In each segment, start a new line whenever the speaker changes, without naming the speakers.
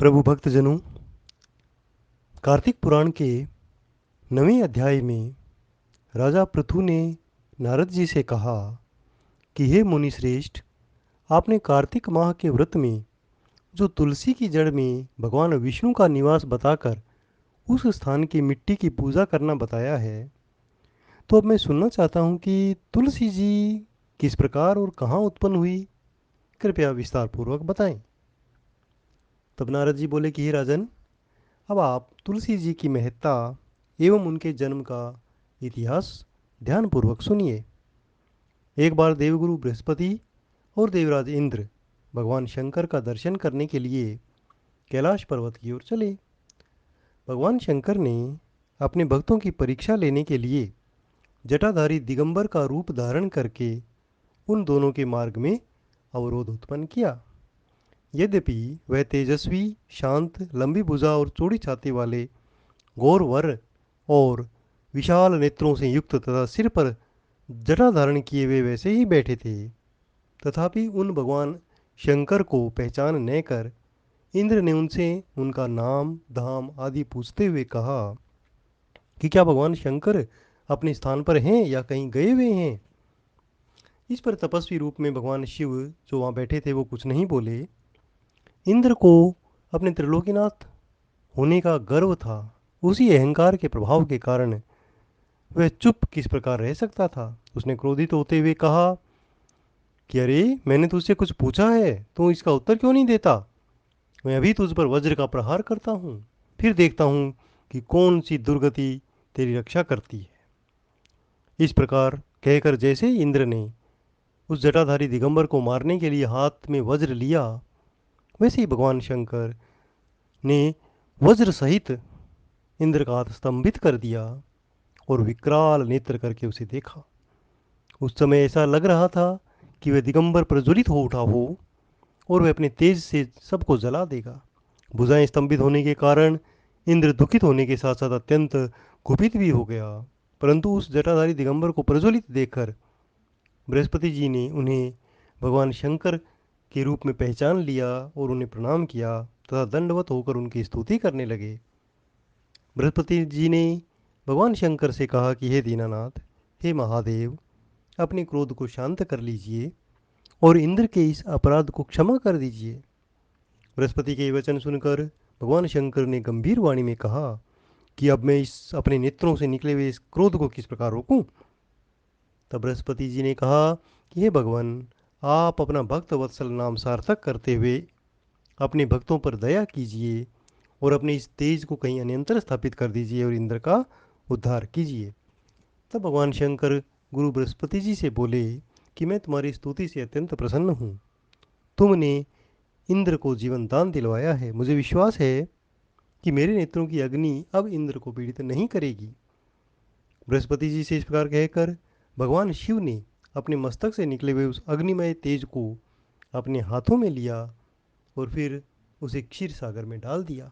प्रभु भक्तजनों, कार्तिक पुराण के 9वें अध्याय में राजा पृथु ने नारद जी से कहा कि हे मुनि श्रेष्ठ, आपने कार्तिक माह के व्रत में जो तुलसी की जड़ में भगवान विष्णु का निवास बताकर उस स्थान की मिट्टी की पूजा करना बताया है, तो अब मैं सुनना चाहता हूँ कि तुलसी जी किस प्रकार और कहाँ उत्पन्न हुई। कृपया विस्तार पूर्वक बताएं। तब नारद जी बोले कि हे राजन, अब आप तुलसी जी की महत्ता एवं उनके जन्म का इतिहास ध्यानपूर्वक सुनिए। एक बार देवगुरु बृहस्पति और देवराज इंद्र भगवान शंकर का दर्शन करने के लिए कैलाश पर्वत की ओर चले। भगवान शंकर ने अपने भक्तों की परीक्षा लेने के लिए जटाधारी दिगंबर का रूप धारण करके उन दोनों के मार्ग में अवरोध उत्पन्न किया। यद्यपि वह तेजस्वी, शांत, लंबी भुजा और चौड़ी छाती वाले गौर वर और विशाल नेत्रों से युक्त तथा सिर पर जटा धारण किए हुए वैसे ही बैठे थे, तथापि उन भगवान शंकर को पहचान न कर इंद्र ने उनसे उनका नाम, धाम आदि पूछते हुए कहा कि क्या भगवान शंकर अपने स्थान पर हैं या कहीं गए हुए हैं। इस पर तपस्वी रूप में भगवान शिव जो वहाँ बैठे थे वो कुछ नहीं बोले। इंद्र को अपने त्रिलोकीनाथ होने का गर्व था। उसी अहंकार के प्रभाव के कारण वह चुप किस प्रकार रह सकता था। उसने क्रोधित होते हुए कहा कि अरे, मैंने तुझसे कुछ पूछा है तो इसका उत्तर क्यों नहीं देता। मैं अभी तुझ पर वज्र का प्रहार करता हूँ, फिर देखता हूँ कि कौन सी दुर्गति तेरी रक्षा करती है। इस प्रकार कहकर जैसे ही इंद्र ने उस जटाधारी दिगंबर को मारने के लिए हाथ में वज्र लिया, वैसे ही भगवान शंकर ने वज्र सहित इंद्र का हाथ स्तंभित कर दिया और विकराल नेत्र करके उसे देखा। उस समय ऐसा लग रहा था कि वह दिगंबर प्रज्वलित हो उठा हो और वह अपने तेज से सबको जला देगा। भुजाएं स्तंभित होने के कारण इंद्र दुखित होने के साथ साथ अत्यंत कुपित भी हो गया। परंतु उस जटाधारी दिगंबर को प्रज्वलित देखकर बृहस्पति जी ने उन्हें भगवान शंकर के रूप में पहचान लिया और उन्हें प्रणाम किया तथा दंडवत होकर उनकी स्तुति करने लगे। बृहस्पति जी ने भगवान शंकर से कहा कि हे दीनानाथ, हे महादेव, अपने क्रोध को शांत कर लीजिए और इंद्र के इस अपराध को क्षमा कर दीजिए। बृहस्पति के वचन सुनकर भगवान शंकर ने गंभीर वाणी में कहा कि अब मैं इस अपने नेत्रों से निकले हुए इस क्रोध को किस प्रकार रोकूं। तब बृहस्पति जी ने कहा कि हे भगवान, आप अपना भक्त वत्सल नाम सार्थक करते हुए अपने भक्तों पर दया कीजिए और अपने इस तेज को कहीं अन्यंतर स्थापित कर दीजिए और इंद्र का उद्धार कीजिए। तब भगवान शंकर गुरु बृहस्पति जी से बोले कि मैं तुम्हारी स्तुति से अत्यंत प्रसन्न हूँ। तुमने इंद्र को जीवन दान दिलवाया है। मुझे विश्वास है कि मेरे नेत्रों की अग्नि अब इंद्र को पीड़ित नहीं करेगी। बृहस्पति जी से इस प्रकार कहकर भगवान शिव ने अपने मस्तक से निकले हुए उस अग्निमय तेज को अपने हाथों में लिया और फिर उसे क्षीर सागर में डाल दिया।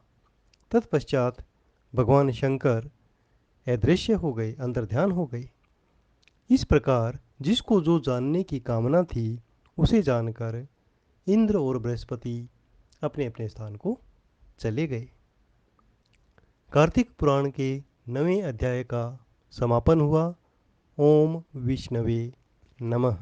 तत्पश्चात भगवान शंकर अदृश्य हो गए, अंतर्ध्यान हो गए। इस प्रकार जिसको जो जानने की कामना थी उसे जानकर इंद्र और बृहस्पति अपने अपने स्थान को चले गए। कार्तिक पुराण के 9वें अध्याय का समापन हुआ। ओम विष्णवे नमः।